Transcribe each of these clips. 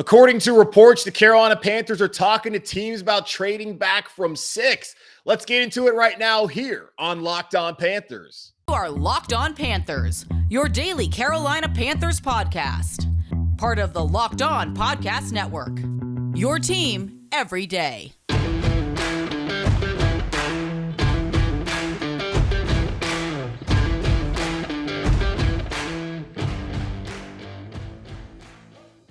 According to reports, the Carolina Panthers are talking to teams about trading back from 6. Let's get into it right now here on Locked On Panthers. You are Locked On Panthers, your daily Carolina Panthers podcast. Part of the Locked On Podcast Network. Your team every day.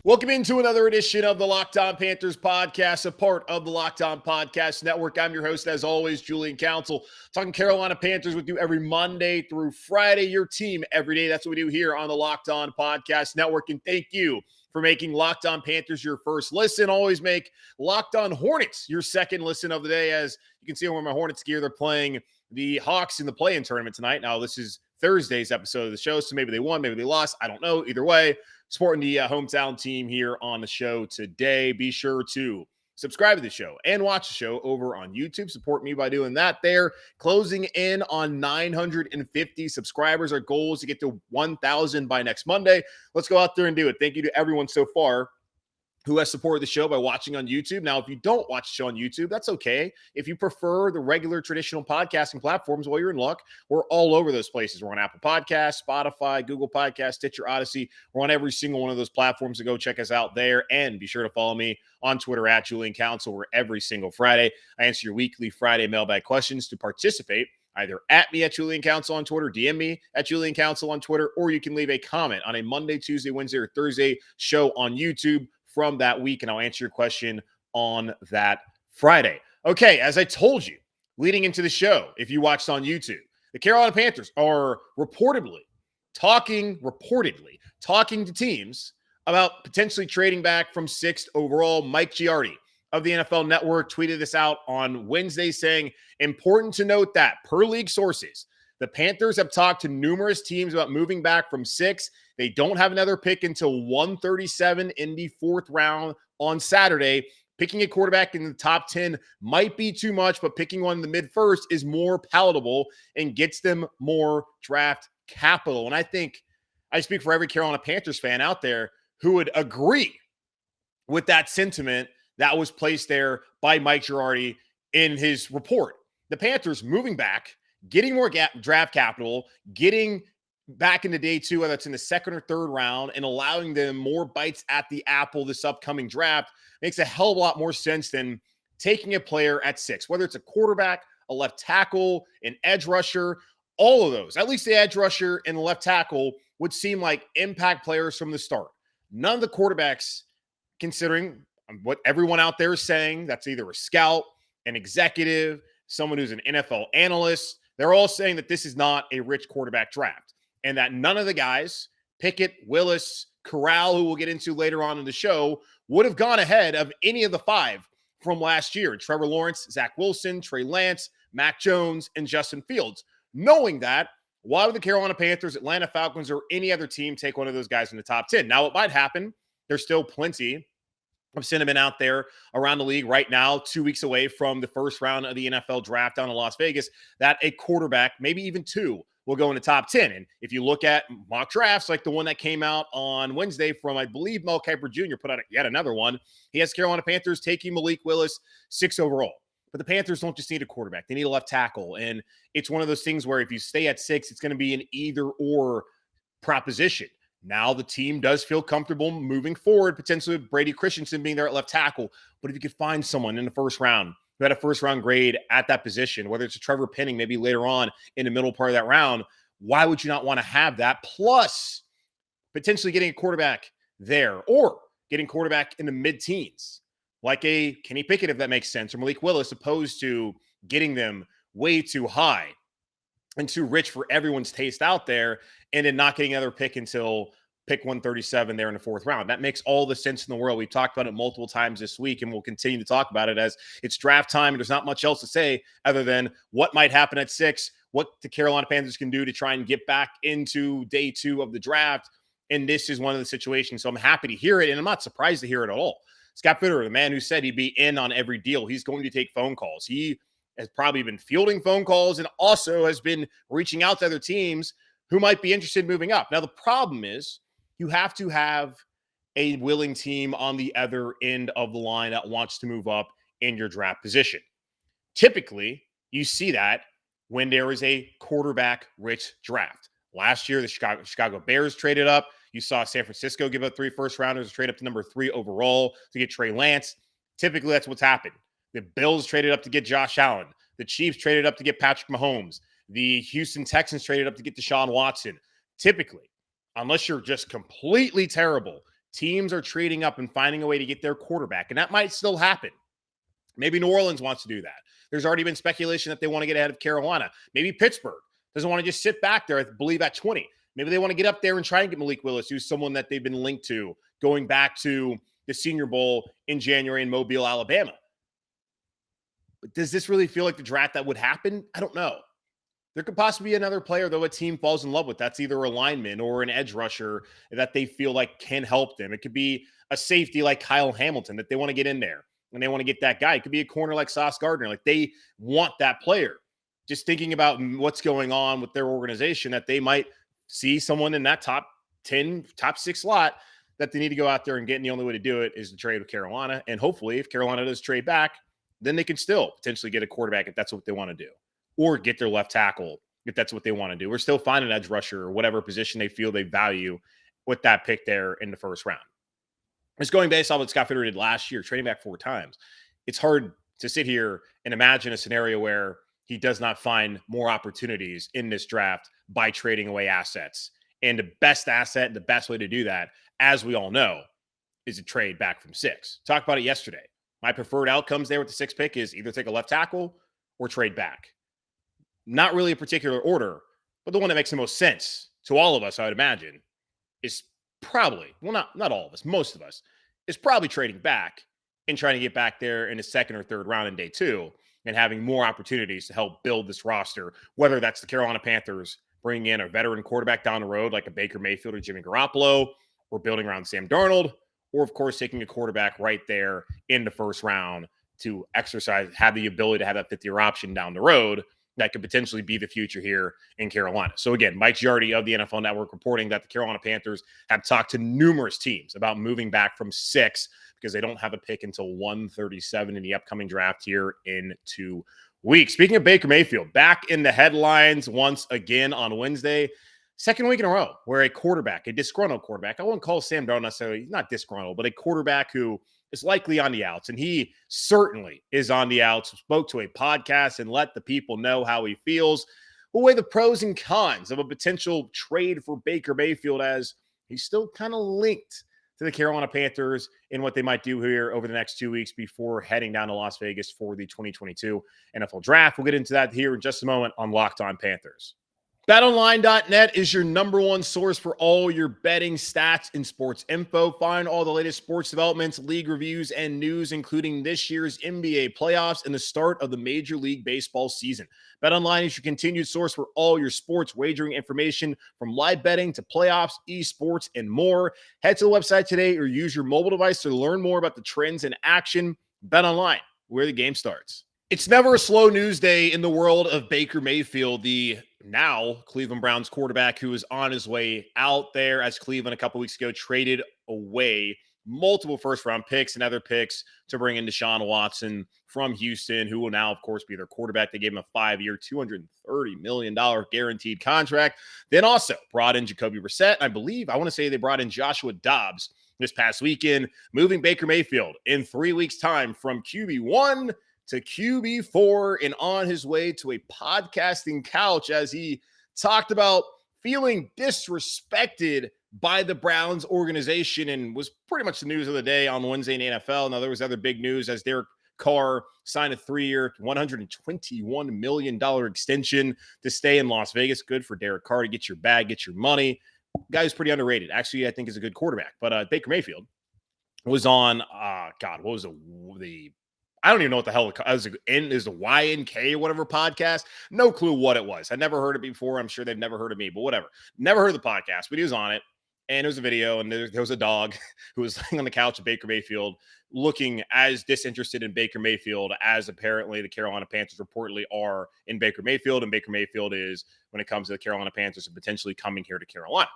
Welcome into another edition of the Locked On Panthers podcast, a part of the Locked On Podcast Network. I'm your host, as always, Julian. Talking Carolina Panthers with you every Monday through Friday, your team every day. That's what we do here on the Locked On Podcast Network. And thank you for making Locked On Panthers your first listen. Always make Locked On Hornets your second listen of the day. As you can see, I'm wearing my Hornets gear. They're playing the Hawks in the play-in tournament tonight. Now, this is Thursday's episode of the show, so maybe they won, maybe they lost. I don't know. Either way, supporting the hometown team here on the show today. Be sure to subscribe to the show and watch the show over on YouTube. Support me by doing that there. Closing in on 950 subscribers. Our goal is to get to 1,000 by next Monday. Let's go out there and do it. Thank you to everyone so far who has supported the show by watching on YouTube. Now, if you don't watch the show on YouTube, that's okay. If you prefer the regular traditional podcasting platforms, well, you're in luck. We're all over those places. We're on Apple Podcasts, Spotify, Google Podcasts, Stitcher, Odyssey. We're on every single one of those platforms, so go check us out there. And be sure to follow me on Twitter at Julian Council, where every single Friday I answer your weekly Friday mailbag questions. To participate, either at me at Julian Council on Twitter, DM me at Julian Council on Twitter, or you can leave a comment on a Monday, Tuesday, Wednesday, or Thursday show on YouTube from that week, and I'll answer your question on that Friday. Okay, as I told you, leading into the show, if you watched on YouTube, the Carolina Panthers are reportedly talking to teams about potentially trading back from 6th overall. Mike Giardi of the NFL Network tweeted this out on Wednesday, saying, important to note that, per league sources, the Panthers have talked to numerous teams about moving back from 6. They don't have another pick until 137 in the 4th round on Saturday. Picking a quarterback in the top 10 might be too much, but picking one in the mid-first is more palatable and gets them more draft capital. And I think I speak for every Carolina Panthers fan out there who would agree with that sentiment that was placed there by Mike Giardi in his report. The Panthers moving back, getting more draft capital, getting back into day 2, whether it's in the 2nd or 3rd round, and allowing them more bites at the apple this upcoming draft makes a hell of a lot more sense than taking a player at 6, whether it's a quarterback, a left tackle, an edge rusher, all of those. At least the edge rusher and the left tackle would seem like impact players from the start. None of the quarterbacks, considering what everyone out there is saying, that's either a scout, an executive, someone who's an NFL analyst, they're all saying that this is not a rich quarterback draft, and that none of the guys, Pickett, Willis, Corral, who we'll get into later on in the show, would have gone ahead of any of the 5 from last year. Trevor Lawrence, Zach Wilson, Trey Lance, Mac Jones, and Justin Fields. Knowing that, why would the Carolina Panthers, Atlanta Falcons, or any other team take one of those guys in the top 10? Now, it might happen. There's still plenty of sentiment out there around the league right now, 2 weeks away from the first round of the NFL draft down in Las Vegas, that a quarterback, maybe even 2, will go in the top 10. And if you look at mock drafts like the one that came out on Wednesday from, I believe, Mel Kiper Jr. put out yet another one, he has Carolina Panthers taking Malik Willis 6 overall. But the Panthers don't just need a quarterback. They need a left tackle. And it's one of those things where if you stay at 6, it's going to be an either-or proposition. Now the team does feel comfortable moving forward, potentially with Brady Christensen being there at left tackle. But if you could find someone in the first round who had a first-round grade at that position, whether it's a Trevor Penning maybe later on in the middle part of that round, why would you not want to have that? Plus, potentially getting a quarterback there or getting quarterback in the mid-teens, like a Kenny Pickett, if that makes sense, or Malik Willis, opposed to getting them way too high and too rich for everyone's taste out there, and then not getting another pick until pick 137 there in the 4th round. That makes all the sense in the world. We've talked about it multiple times this week, and we'll continue to talk about it as it's draft time. And there's not much else to say other than what might happen at 6, what the Carolina Panthers can do to try and get back into day 2 of the draft. And this is one of the situations. So I'm happy to hear it, and I'm not surprised to hear it at all. Scott Fitterer, the man who said he'd be in on every deal, he's going to take phone calls. He has probably been fielding phone calls and also has been reaching out to other teams who might be interested in moving up. Now, the problem is you have to have a willing team on the other end of the line that wants to move up in your draft position. Typically, you see that when there is a quarterback-rich draft. Last year, the Chicago Bears traded up. You saw San Francisco give up 3 first-rounders, trade up to number 3 overall to get Trey Lance. Typically, that's what's happened. The Bills traded up to get Josh Allen. The Chiefs traded up to get Patrick Mahomes. The Houston Texans traded up to get Deshaun Watson. Typically, unless you're just completely terrible, teams are trading up and finding a way to get their quarterback, and that might still happen. Maybe New Orleans wants to do that. There's already been speculation that they want to get ahead of Carolina. Maybe Pittsburgh doesn't want to just sit back there, I believe, at 20. Maybe they want to get up there and try and get Malik Willis, who's someone that they've been linked to going back to the Senior Bowl in January in Mobile, Alabama. But does this really feel like the draft that would happen? I don't know. There could possibly be another player, though, a team falls in love with. That's either a lineman or an edge rusher that they feel like can help them. It could be a safety like Kyle Hamilton that they want to get in there. And they want to get that guy. It could be a corner like Sauce Gardner. Like, they want that player. Just thinking about what's going on with their organization, that they might see someone in that top 10, top 6 slot that they need to go out there and get. And the only way to do it is to trade with Carolina. And hopefully, if Carolina does trade back, then they can still potentially get a quarterback if that's what they want to do. Or get their left tackle if that's what they want to do. Or still find an edge rusher or whatever position they feel they value with that pick there in the first round. It's going based off what Scott Fitter did last year, trading back 4 times. It's hard to sit here and imagine a scenario where he does not find more opportunities in this draft by trading away assets. And the best asset, the best way to do that, as we all know, is a trade back from 6. Talked about it yesterday. My preferred outcomes there with the 6th pick is either take a left tackle or trade back. Not really a particular order, but the one that makes the most sense to all of us, I would imagine, is probably, well, not all of us, most of us, is probably trading back and trying to get back there in the 2nd or 3rd round in day 2 and having more opportunities to help build this roster, whether that's the Carolina Panthers bringing in a veteran quarterback down the road like a Baker Mayfield or Jimmy Garoppolo, or building around Sam Darnold, or, of course, taking a quarterback right there in the 1st round to have the ability to have that 5th-year option down the road that could potentially be the future here in Carolina. So again, Mike Giardi of the NFL Network reporting that the Carolina Panthers have talked to numerous teams about moving back from 6 because they don't have a pick until 137 in the upcoming draft here in 2 weeks. Speaking of Baker Mayfield, back in the headlines once again on Wednesday, 2nd week in a row where a quarterback, a disgruntled quarterback, I wouldn't call Sam Darnold necessarily, not disgruntled, but a quarterback who is likely on the outs, and he certainly is on the outs, spoke to a podcast and let the people know how he feels. We'll weigh the pros and cons of a potential trade for Baker Mayfield, as he's still kind of linked to the Carolina Panthers in what they might do here over the next 2 weeks before heading down to Las Vegas for the 2022 NFL Draft. We'll get into that here in just a moment on Locked On Panthers. BetOnline.net is your number one source for all your betting stats and sports info. Find all the latest sports developments, league reviews, and news, including this year's NBA playoffs and the start of the Major League Baseball season. BetOnline is your continued source for all your sports wagering information, from live betting to playoffs, esports, and more. Head to the website today or use your mobile device to learn more about the trends in action. BetOnline, where the game starts. It's never a slow news day in the world of Baker Mayfield, the now Cleveland Browns quarterback who is on his way out there, as Cleveland a couple weeks ago traded away multiple first-round picks and other picks to bring in Deshaun Watson from Houston, who will now, of course, be their quarterback. They gave him a 5-year, $230 million guaranteed contract. Then also brought in Jacoby Brissett. I want to say they brought in Joshua Dobbs this past weekend, moving Baker Mayfield in 3 weeks' time from QB1 to QB4 and on his way to a podcasting couch, as he talked about feeling disrespected by the Browns organization, and was pretty much the news of the day on Wednesday in the NFL. Now, there was other big news as Derek Carr signed a 3-year, $121 million extension to stay in Las Vegas. Good for Derek Carr to get your bag, get your money. Guy who's pretty underrated. Actually, I think is a good quarterback. But Baker Mayfield was on, what was the I don't even know what the hell it was. Is the YNK or whatever podcast? No clue what it was. I never heard it before. I'm sure they've never heard of me, but whatever. Never heard of the podcast, but he was on it. And there was a video, and there was a dog who was laying on the couch of Baker Mayfield, looking as disinterested in Baker Mayfield as apparently the Carolina Panthers reportedly are in Baker Mayfield. And Baker Mayfield is, when it comes to the Carolina Panthers, potentially coming here to Carolina.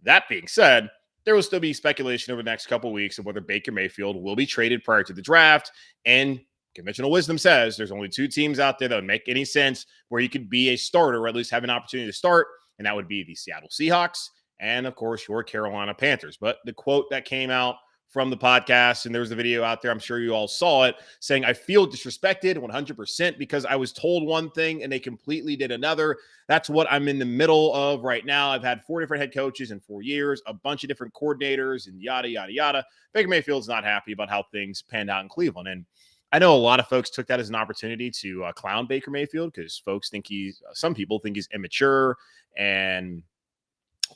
That being said, there will still be speculation over the next couple of weeks of whether Baker Mayfield will be traded prior to the draft. And conventional wisdom says there's only 2 teams out there that would make any sense where he could be a starter or at least have an opportunity to start. And that would be the Seattle Seahawks and, of course, your Carolina Panthers. But the quote that came out from the podcast, and there's a video out there, I'm sure you all saw it, saying, I feel disrespected 100% because I was told one thing and they completely did another. That's what I'm in the middle of right now. I've had 4 different head coaches in 4 years, a bunch of different coordinators, and yada, yada, yada. Baker Mayfield's not happy about how things panned out in Cleveland. And I know a lot of folks took that as an opportunity to clown Baker Mayfield because some people think he's immature and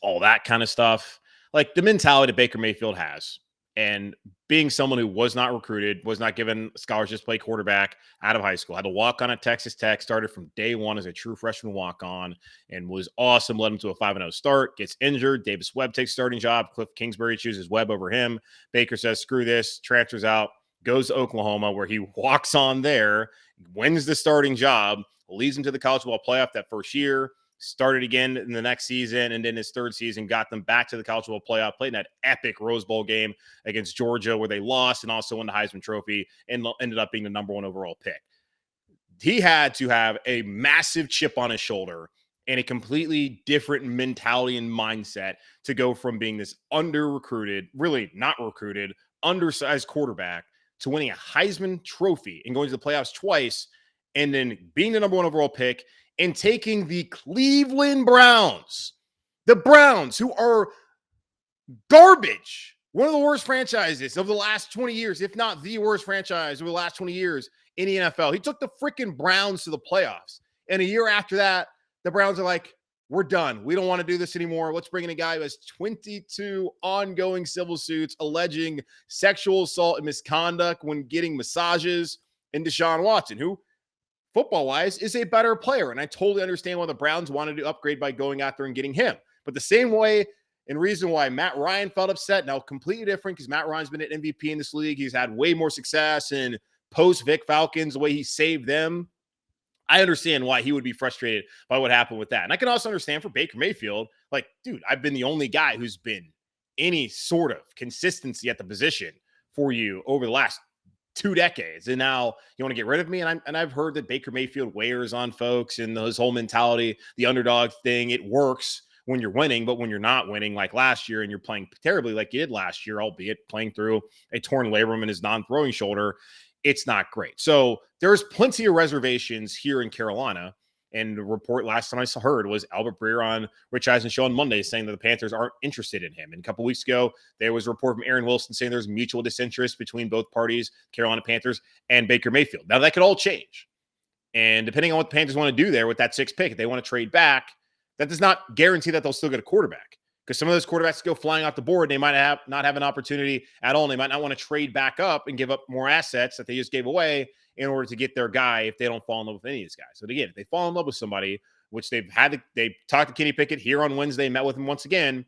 all that kind of stuff. Like the mentality that Baker Mayfield has, and being someone who was not recruited, was not given scholarships to play quarterback out of high school, had to walk on at Texas Tech, started from day one as a true freshman walk-on, and was awesome, led him to a 5-0 start, gets injured. Davis Webb takes starting job. Cliff Kingsbury chooses Webb over him. Baker says, screw this, transfers out, goes to Oklahoma, where he walks on there, wins the starting job, leads him to the college football playoff that first year, started again in the next season, and then his third season got them back to the college football playoff, played in that epic Rose Bowl game against Georgia where they lost and also won the Heisman Trophy and ended up being the number 1 overall pick. He had to have a massive chip on his shoulder and a completely different mentality and mindset to go from being this under-recruited, really not recruited, undersized quarterback to winning a Heisman Trophy and going to the playoffs twice and then being the number 1 overall pick and taking the Cleveland Browns, the Browns, who are garbage, one of the worst franchises of the last 20 years, if not the worst franchise over the last 20 years in the NFL. He took the freaking Browns to the playoffs. And a year after that, the Browns are like, we're done. We don't want to do this anymore. Let's bring in a guy who has 22 ongoing civil suits alleging sexual assault and misconduct when getting massages, and Deshaun Watson, who football-wise, is a better player. And I totally understand why the Browns wanted to upgrade by going out there and getting him. But the same way and reason why Matt Ryan felt upset, now completely different because Matt Ryan's been an MVP in this league. He's had way more success in post-Vic Falcons, the way he saved them. I understand why he would be frustrated by what happened with that. And I can also understand for Baker Mayfield, like, dude, I've been the only guy who's been any sort of consistency at the position for you over the last 2 decades, and now you want to get rid of me. And I've heard that Baker Mayfield wears on folks and his whole mentality, the underdog thing. It works when you're winning, but when you're not winning, like last year, and you're playing terribly like you did last year, albeit playing through a torn labrum in his non-throwing shoulder, it's not great. So there's plenty of reservations here in Carolina. And the report last time I heard was Albert Breer on Rich Eisen's show on Monday saying that the Panthers aren't interested in him. And a couple weeks ago, there was a report from Aaron Wilson saying there's mutual disinterest between both parties, Carolina Panthers and Baker Mayfield. Now, that could all change. And depending on what the Panthers want to do there with that 6th pick, if they want to trade back, that does not guarantee that they'll still get a quarterback. Because some of those quarterbacks go flying off the board. They might not have an opportunity at all. And they might not want to trade back up and give up more assets that they just gave away in order to get their guy if they don't fall in love with any of these guys. So again, if they fall in love with somebody, which they talked to Kenny Pickett here on Wednesday, met with him once again,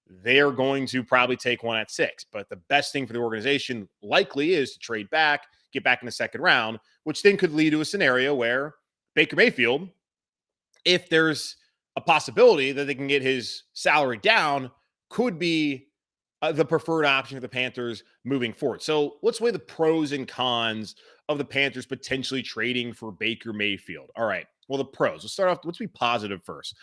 they are going to probably take one at 6. But the best thing for the organization likely is to trade back, get back in the 2nd round, which then could lead to a scenario where Baker Mayfield, if there's a possibility that they can get his salary down, could be the preferred option for the Panthers moving forward. So let's weigh the pros and cons of the Panthers potentially trading for Baker Mayfield. All right. Well, the pros. Let's start off. Let's be positive first.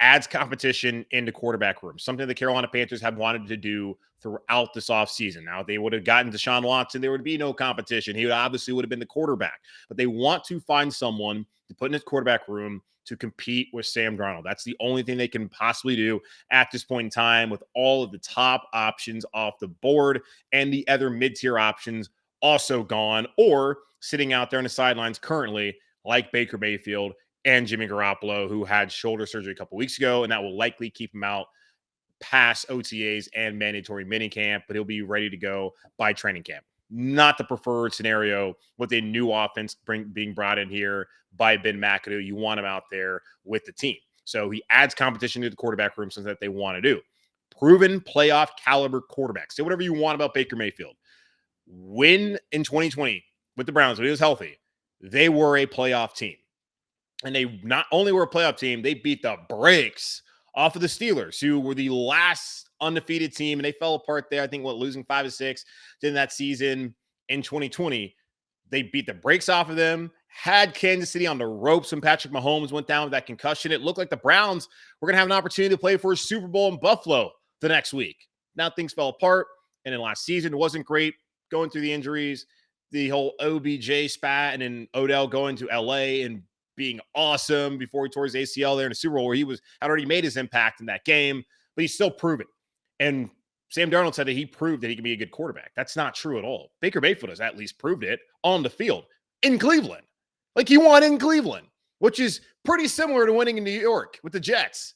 Adds competition in the quarterback room, something the Carolina Panthers have wanted to do throughout this offseason. Now, if they would have gotten Deshaun Watson, there would be no competition. He would have been the quarterback. But they want to find someone to put in his quarterback room to compete with Sam Darnold. That's the only thing they can possibly do at this point in time, with all of the top options off the board and the other mid-tier options also gone or sitting out there on the sidelines currently, like Baker Mayfield and Jimmy Garoppolo, who had shoulder surgery a couple weeks ago, and that will likely keep him out past OTAs and mandatory minicamp, but he'll be ready to go by training camp. Not the preferred scenario with a new offense being brought in here by Ben McAdoo. You want him out there with the team. So he adds competition to the quarterback room, something that they want to do. Proven playoff caliber quarterback. Say whatever you want about Baker Mayfield. When in 2020 with the Browns, when he was healthy, they were a playoff team. And they not only were a playoff team, they beat the brakes off of the Steelers, who were the last undefeated team, and they fell apart there. I think losing 5-6 in that season in 2020. They beat the brakes off of them, had Kansas City on the ropes when Patrick Mahomes went down with that concussion. It looked like the Browns were going to have an opportunity to play for a Super Bowl in Buffalo the next week. Now things fell apart, and then last season it wasn't great going through the injuries, the whole OBJ spat, and then Odell going to LA and being awesome before he tore his ACL there in the Super Bowl, where he had already made his impact in that game, but he's still proven. And Sam Darnold said that he proved that he can be a good quarterback. That's not true at all. Baker Mayfield has at least proved it on the field in Cleveland. Like, he won in Cleveland, which is pretty similar to winning in New York with the Jets.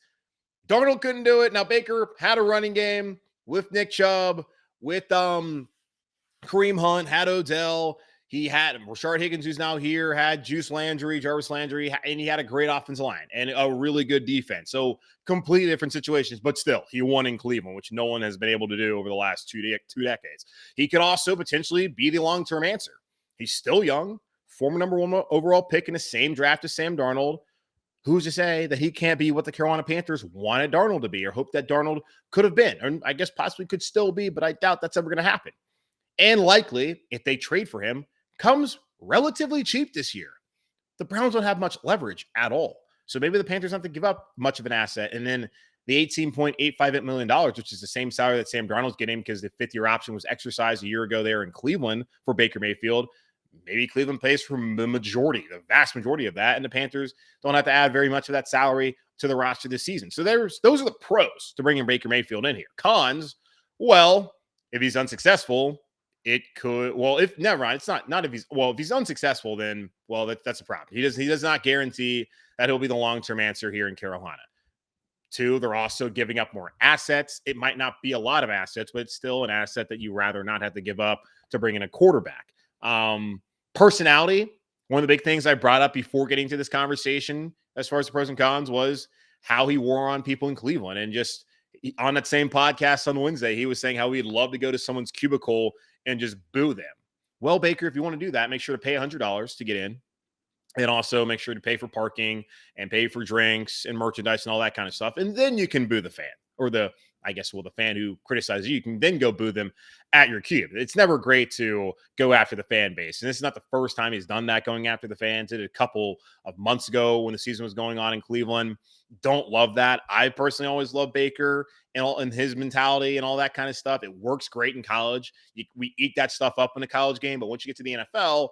Darnold couldn't do it. Now, Baker had a running game with Nick Chubb, with Kareem Hunt, had Odell. He had Rashard Higgins, who's now here, had Jarvis Landry, and he had a great offensive line and a really good defense. So completely different situations, but still, he won in Cleveland, which no one has been able to do over the last two decades. He could also potentially be the long-term answer. He's still young, former number 1 overall pick in the same draft as Sam Darnold. Who's to say that he can't be what the Carolina Panthers wanted Darnold to be, or hope that Darnold could have been, and I guess possibly could still be, but I doubt that's ever going to happen. And likely, if they trade for him, comes relatively cheap this year. The Browns don't have much leverage at all. So maybe the Panthers don't have to give up much of an asset. And then the $18.858 million, which is the same salary that Sam Darnold's getting because the fifth-year option was exercised a year ago there in Cleveland for Baker Mayfield. Maybe Cleveland pays for the vast majority of that, and the Panthers don't have to add very much of that salary to the roster this season. So those are the pros to bringing Baker Mayfield in here. Cons, well, if he's unsuccessful, it could, if he's unsuccessful, then, that's a problem. He does not guarantee that he'll be the long-term answer here in Carolina. 2, they're also giving up more assets. It might not be a lot of assets, but it's still an asset that you rather not have to give up to bring in a quarterback. Personality, one of the big things I brought up before getting to this conversation, as far as the pros and cons, was how he wore on people in Cleveland. And just on that same podcast on Wednesday, he was saying how he'd love to go to someone's cubicle and just boo them. Well, Baker, if you want to do that, make sure to pay $100 to get in, and also make sure to pay for parking and pay for drinks and merchandise and all that kind of stuff. And then you can boo the fan, or the fan who criticizes you can then go boo them at your cube. It's never great to go after the fan base. And this is not the first time he's done that, going after the fans. It did a couple of months ago when the season was going on in Cleveland. Don't love that. I personally always love Baker and his mentality and all that kind of stuff. It works great in college. We eat that stuff up in the college game, but once you get to the NFL,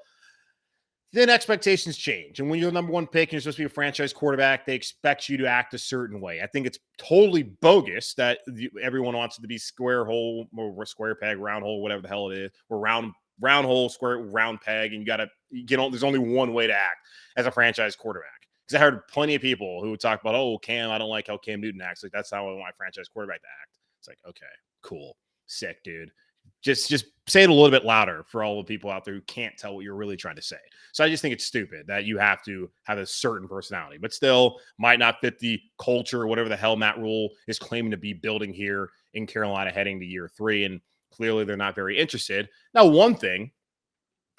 then expectations change. And when you're the number 1 pick and you're supposed to be a franchise quarterback, they expect you to act a certain way. I think it's totally bogus that everyone wants it to be square hole or square peg, round hole, whatever the hell it is, or round hole, square, round peg. And there's only one way to act as a franchise quarterback. Because I heard plenty of people who would talk about, Cam, I don't like how Cam Newton acts. Like, that's how I want my franchise quarterback to act. It's like, okay, cool. Sick, dude. Just say it a little bit louder for all the people out there who can't tell what you're really trying to say. So I just think it's stupid that you have to have a certain personality, but still might not fit the culture or whatever the hell Matt Rule is claiming to be building here in Carolina heading to year 3. And clearly they're not very interested. Now, one thing,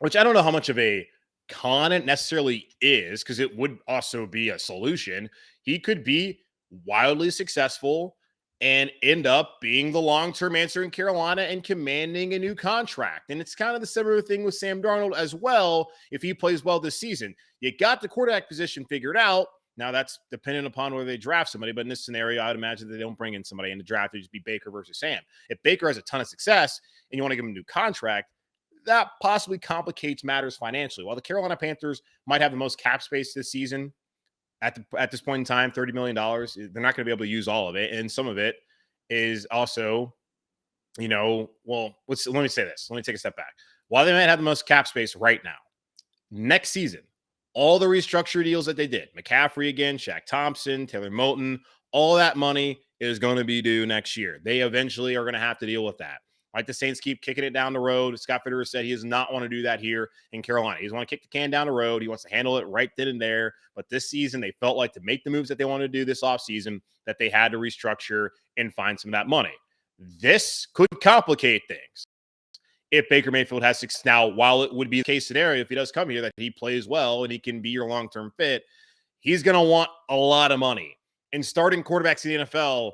which I don't know how much of a con it necessarily is, because it would also be a solution. He could be wildly successful and end up being the long-term answer in Carolina and commanding a new contract. And it's kind of the similar thing with Sam Darnold as well. If he plays well this season, you got the quarterback position figured out. Now that's dependent upon whether they draft somebody, but in this scenario, I'd imagine that they don't bring in somebody in the draft. It'd just be Baker versus Sam. If Baker has a ton of success and you want to give him a new contract, that possibly complicates matters financially. While the Carolina Panthers might have the most cap space this season, at this point in time, $30 million, they're not going to be able to use all of it. And some of it is also, let me say this. Let me take a step back. While they might have the most cap space right now, next season, all the restructure deals that they did, McCaffrey again, Shaq Thompson, Taylor Moton, all that money is going to be due next year. They eventually are going to have to deal with that. Like the Saints keep kicking it down the road. Scott Fitterer said he does not want to do that here in Carolina. He doesn't want to kick the can down the road. He wants to handle it right then and there. But this season, they felt like to make the moves that they wanted to do this offseason, that they had to restructure and find some of that money. This could complicate things if Baker Mayfield has success. Now, while it would be the case scenario if he does come here that he plays well and he can be your long-term fit, he's going to want a lot of money. And starting quarterbacks in the NFL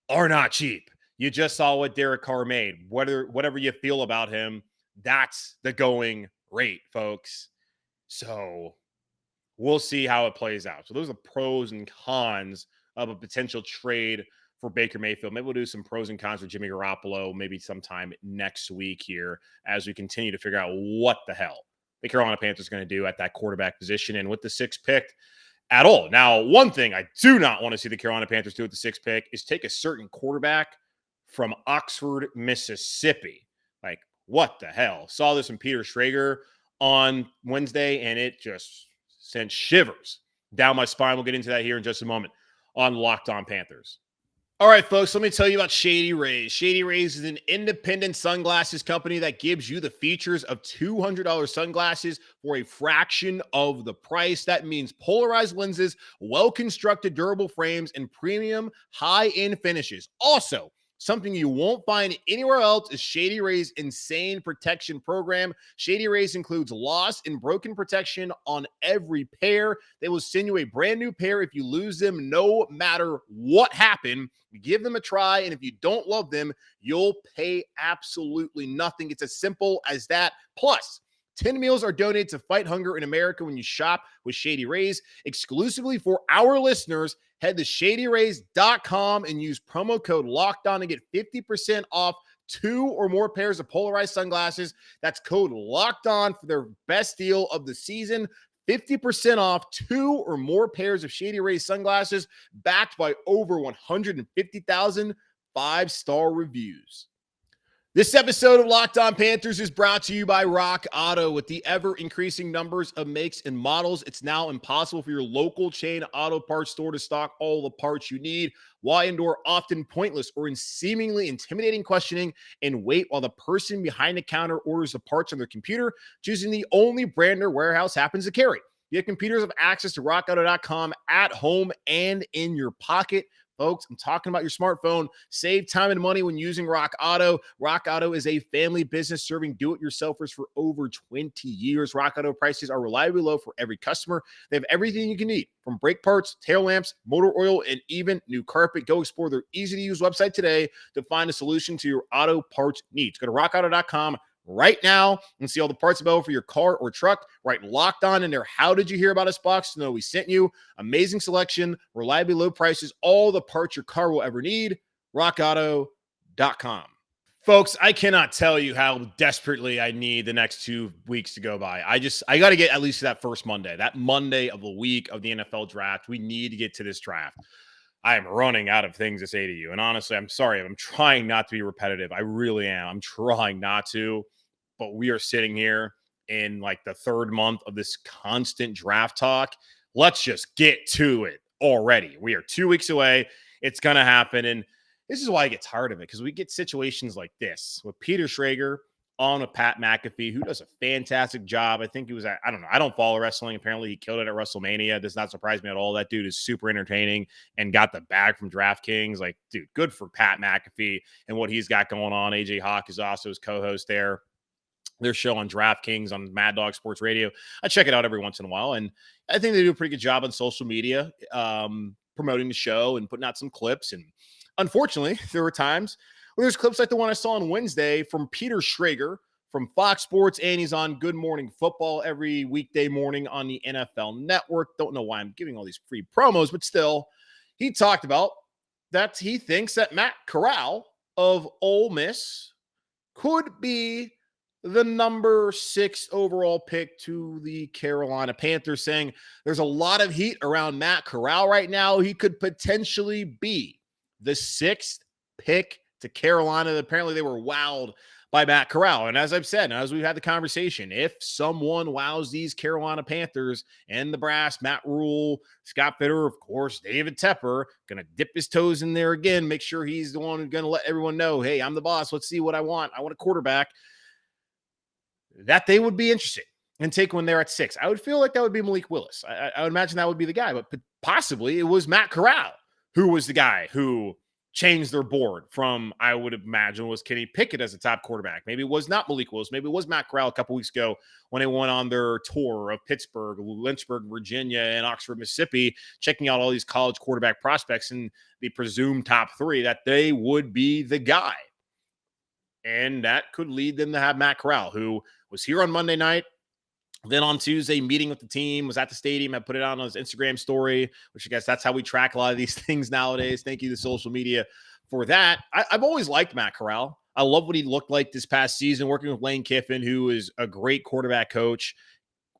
are not cheap. You just saw what Derek Carr made. Whatever you feel about him, that's the going rate, folks. So we'll see how it plays out. So those are the pros and cons of a potential trade for Baker Mayfield. Maybe we'll do some pros and cons for Jimmy Garoppolo maybe sometime next week here as we continue to figure out what the hell the Carolina Panthers are going to do at that quarterback position and with the 6th pick at all. Now, one thing I do not want to see the Carolina Panthers do with the 6th pick is take a certain quarterback from Oxford, Mississippi. Like, what the hell? Saw this from Peter Schrager on Wednesday, and it just sent shivers down my spine. We'll get into that here in just a moment on Locked On Panthers. All right, folks, let me tell you about Shady Rays. Shady Rays is an independent sunglasses company that gives you the features of $200 sunglasses for a fraction of the price. That means polarized lenses, well-constructed durable frames, and premium high-end finishes. Also, something you won't find anywhere else is Shady Rays' insane protection program. Shady Rays includes lost and broken protection on every pair. They will send you a brand new pair if you lose them, no matter what happened. Give them a try, and if you don't love them, you'll pay absolutely nothing. It's as simple as that. Plus, 10 meals are donated to fight hunger in America when you shop with Shady Rays. Exclusively for our listeners, head to shadyrays.com and use promo code LOCKEDON to get 50% off 2 or more pairs of polarized sunglasses. That's code LOCKEDON for their best deal of the season. 50% off 2 or more pairs of Shady Rays sunglasses, backed by over 150,000 5-star reviews. This episode of Locked On Panthers is brought to you by Rock Auto. With the ever-increasing numbers of makes and models, it's now impossible for your local chain auto parts store to stock all the parts you need. Why endure often pointless or seemingly intimidating questioning and wait while the person behind the counter orders the parts on their computer, choosing the only brand their warehouse happens to carry? Your computers have access to rockauto.com at home and in your pocket. Folks, I'm talking about your smartphone. Save time and money when using Rock Auto. Rock Auto is a family business serving do-it-yourselfers for over 20 years. Rock Auto prices are reliably low for every customer. They have everything you can need, from brake parts, tail lamps, motor oil, and even new carpet. Go explore their easy-to-use website today to find a solution to your auto parts needs. Go to rockauto.com right now and see all the parts available for your car or truck. Right, Locked On in there. How did you hear about us box to know we sent you? Amazing selection, reliably low prices, all the parts your car will ever need. rockauto.com. Folks, I cannot tell you how desperately I need the next 2 weeks to go by. I got to get at least to that first Monday, that Monday of the week of the NFL draft. We need to get to this draft. I am running out of things to say to you. And honestly, I'm sorry. I'm trying not to be repetitive. I really am. I'm trying not to. But we are sitting here in like the 3rd month of this constant draft talk. Let's just get to it already. We are 2 weeks away. It's going to happen. And this is why I get tired of it, because we get situations like this with Peter Schrager on with Pat McAfee, who does a fantastic job. I think he was at, I don't know. I don't follow wrestling. Apparently he killed it at WrestleMania. Does not surprise me at all. That dude is super entertaining and got the bag from DraftKings. Like, dude, good for Pat McAfee and what he's got going on. AJ Hawk is also his co-host there. Their show on DraftKings on Mad Dog Sports Radio. I check it out every once in a while, and I think they do a pretty good job on social media, promoting the show and putting out some clips. And unfortunately, there were times where there's clips like the one I saw on Wednesday from Peter Schrager from Fox Sports, and he's on Good Morning Football every weekday morning on the NFL Network. Don't know why I'm giving all these free promos, but still, he talked about that he thinks that Matt Corral of Ole Miss could be the number 6 overall pick to the Carolina Panthers, saying there's a lot of heat around Matt Corral right now. He could potentially be the 6th pick to Carolina. Apparently they were wowed by Matt Corral. And as I've said, and as we've had the conversation, if someone wows these Carolina Panthers and the brass, Matt Rule, Scott Fitter, of course, David Tepper, going to dip his toes in there again, make sure he's the one who's going to let everyone know, hey, I'm the boss. Let's see what I want. I want a quarterback. That they would be interested and take when they're at 6. I would feel like that would be Malik Willis. I would imagine that would be the guy, but possibly it was Matt Corral who was the guy who changed their board from, I would imagine, was Kenny Pickett as a top quarterback. Maybe it was not Malik Willis. Maybe it was Matt Corral a couple weeks ago when they went on their tour of Pittsburgh, Lynchburg, Virginia, and Oxford, Mississippi, checking out all these college quarterback prospects and the presumed top three, that they would be the guy. And that could lead them to have Matt Corral, who was here on Monday night. Then on Tuesday, meeting with the team, was at the stadium. I put it on his Instagram story, which I guess that's how we track a lot of these things nowadays. Thank you to social media for that. I've always liked Matt Corral. I love what he looked like this past season, working with Lane Kiffin, who is a great quarterback coach,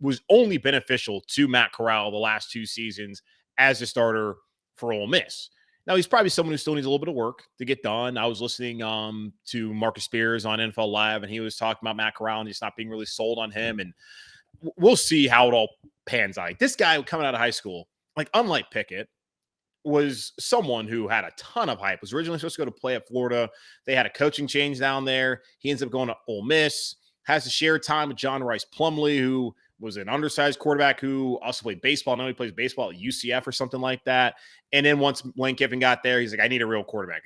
was only beneficial to Matt Corral the last 2 seasons as a starter for Ole Miss. Now, he's probably someone who still needs a little bit of work to get done. I was listening to Marcus Spears on NFL Live, and he was talking about Matt Corral and just not being really sold on him. And we'll see how it all pans out. This guy coming out of high school, like unlike Pickett, was someone who had a ton of hype, was originally supposed to go to play at Florida. They had a coaching change down there. He ends up going to Ole Miss, has to share time with John Rice Plumlee, who was an undersized quarterback who also played baseball. Now he plays baseball at UCF or something like that. And then once Lane Kiffin got there, he's like, I need a real quarterback.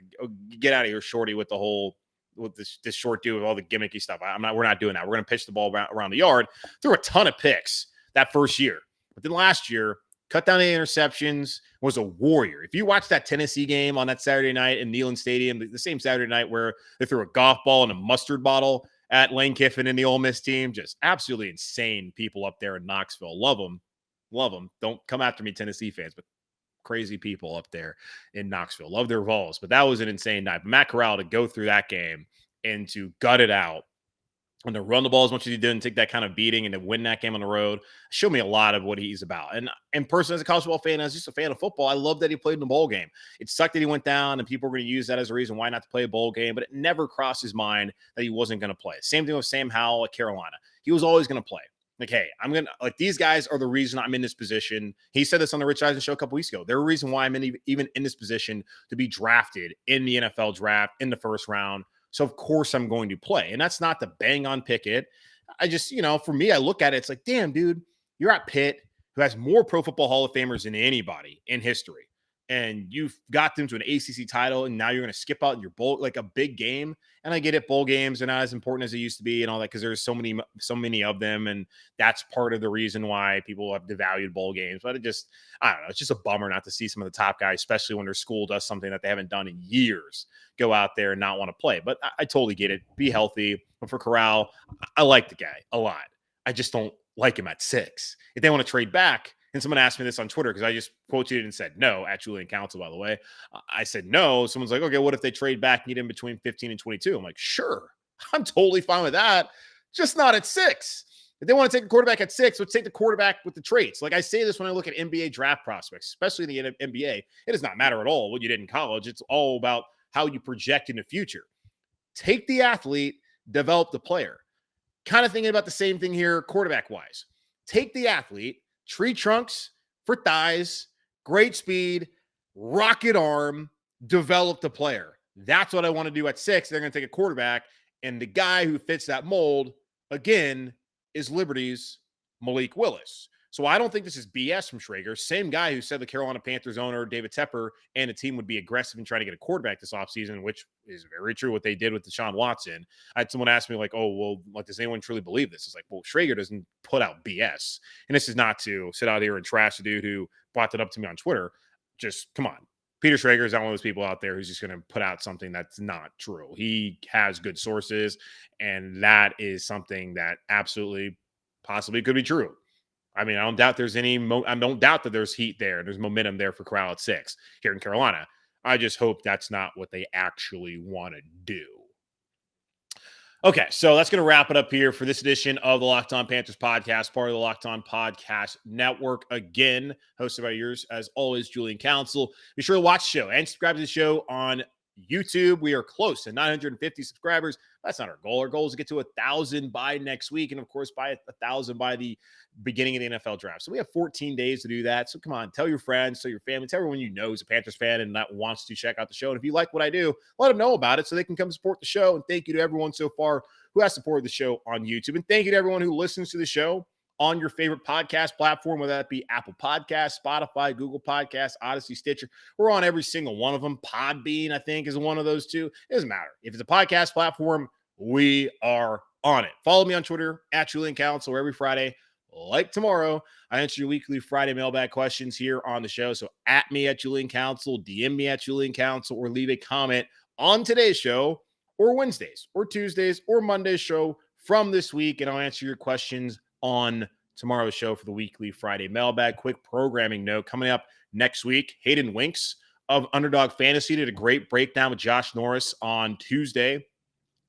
Get out of here, Shorty, with the whole with this short dude with all the gimmicky stuff. We're not doing that. We're going to pitch the ball around the yard. Threw a ton of picks that first year. But then last year, cut down the interceptions, was a warrior. If you watch that Tennessee game on that Saturday night in Neyland Stadium, the same Saturday night where they threw a golf ball and a mustard bottle at Lane Kiffin and the Ole Miss team, just absolutely insane people up there in Knoxville. Love them. Love them. Don't come after me, Tennessee fans, but crazy people up there in Knoxville. Love their Vols, but that was an insane night. But Matt Corral to go through that game and to gut it out and to run the ball as much as he did and take that kind of beating and to win that game on the road showed me a lot of what he's about. And personally, as a college football fan, as just a fan of football, I love that he played in the bowl game. It sucked that he went down and people were going to use that as a reason why not to play a bowl game, but it never crossed his mind that he wasn't going to play. Same thing with Sam Howell at Carolina. He was always going to play. Like, hey, I'm going to, like, these guys are the reason I'm in this position. He said this on the Rich Eisen show a couple weeks ago. They're the reason why I'm even in this position to be drafted in the NFL draft in the first round. So, of course, I'm going to play. And that's not to bang on Pickett. I just, for me, I look at it, it's like, damn, dude, you're at Pitt, who has more Pro Football Hall of Famers than anybody in history. And you've got them to an ACC title, and now you're going to skip out in your bowl, like a big game. And I get it, bowl games are not as important as they used to be and all that because there's so many of them. And that's part of the reason why people have devalued bowl games. But I don't know, it's just a bummer not to see some of the top guys, especially when their school does something that they haven't done in years, go out there and not want to play. But I totally get it. Be healthy. But for Corral, I like the guy a lot. I just don't like him at 6. If they want to trade back, and someone asked me this on Twitter because I just quoted it and said no at Julian Council, by the way. I said no. Someone's like, okay, what if they trade back and get in between 15 and 22? I'm like, sure. I'm totally fine with that. Just not at 6. If they want to take the quarterback at 6, let's take the quarterback with the traits. Like I say this when I look at NBA draft prospects, especially in the NBA. It does not matter at all what you did in college. It's all about how you project in the future. Take the athlete, develop the player. Kind of thinking about the same thing here quarterback-wise. Take the athlete, tree trunks for thighs, great speed, rocket arm, develop the player. That's what I want to do at 6. They're going to take a quarterback, and the guy who fits that mold, again, is Liberty's Malik Willis. So I don't think this is BS from Schrager. Same guy who said the Carolina Panthers owner, David Tepper, and the team would be aggressive in trying to get a quarterback this offseason, which is very true what they did with Deshaun Watson. I had someone ask me, like, oh, well, like, does anyone truly believe this? It's like, well, Schrager doesn't put out BS. And this is not to sit out here and trash the dude who brought that up to me on Twitter. Just, come on. Peter Schrager is not one of those people out there who's just going to put out something that's not true. He has good sources, and that is something that absolutely possibly could be true. I mean, I don't doubt I don't doubt that there's heat there. There's momentum there for Corral at 6 here in Carolina. I just hope that's not what they actually want to do. Okay, so that's going to wrap it up here for this edition of the Locked On Panthers podcast, part of the Locked On Podcast Network. Again, hosted by yours, as always, Julian Council. Be sure to watch the show and subscribe to the show on YouTube. We are close to 950 subscribers. That's not our goal. Our goal is to get to 1,000 by next week. And of course, by 1,000 by the beginning of the NFL draft. So we have 14 days to do that. So come on, tell your friends, tell your family, tell everyone you know is a Panthers fan and that wants to check out the show. And if you like what I do, let them know about it so they can come support the show. And thank you to everyone so far who has supported the show on YouTube. And thank you to everyone who listens to the show on your favorite podcast platform, whether that be Apple Podcasts, Spotify, Google Podcasts, Odyssey, Stitcher. We're on every single one of them. Podbean, I think, is one of those two. It doesn't matter. If it's a podcast platform, we are on it. Follow me on Twitter at Julian Council every Friday. Like tomorrow, I answer your weekly Friday mailbag questions here on the show. So at me at Julian Council, DM me at Julian Council, or leave a comment on today's show, or Wednesdays, or Tuesdays, or Monday's show from this week, and I'll answer your questions on tomorrow's show for the weekly Friday mailbag. Quick programming note coming up next week. Hayden Winks of Underdog Fantasy did a great breakdown with Josh Norris on Tuesday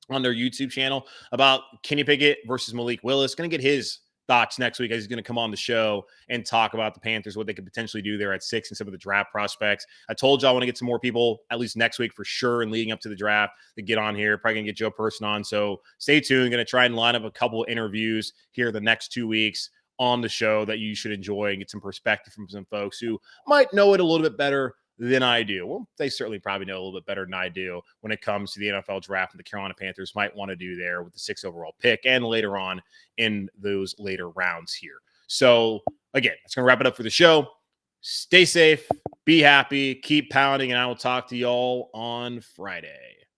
on their YouTube channel about Kenny Pickett versus Malik Willis. Going to get his thoughts next week as he's going to come on the show and talk about the Panthers, what they could potentially do there at 6 and some of the draft prospects. I told you I want to get some more people at least next week for sure and leading up to the draft to get on here. Probably going to get Joe Person on. So stay tuned. Going to try and line up a couple of interviews here the next 2 weeks on the show that you should enjoy and get some perspective from some folks who might know it a little bit better than I do. Well, they certainly probably know a little bit better than I do when it comes to the NFL draft and the Carolina Panthers might want to do there with the 6th overall pick and later on in those later rounds here. So again, that's going to wrap it up for the show. Stay safe, be happy, keep pounding, and I will talk to y'all on Friday.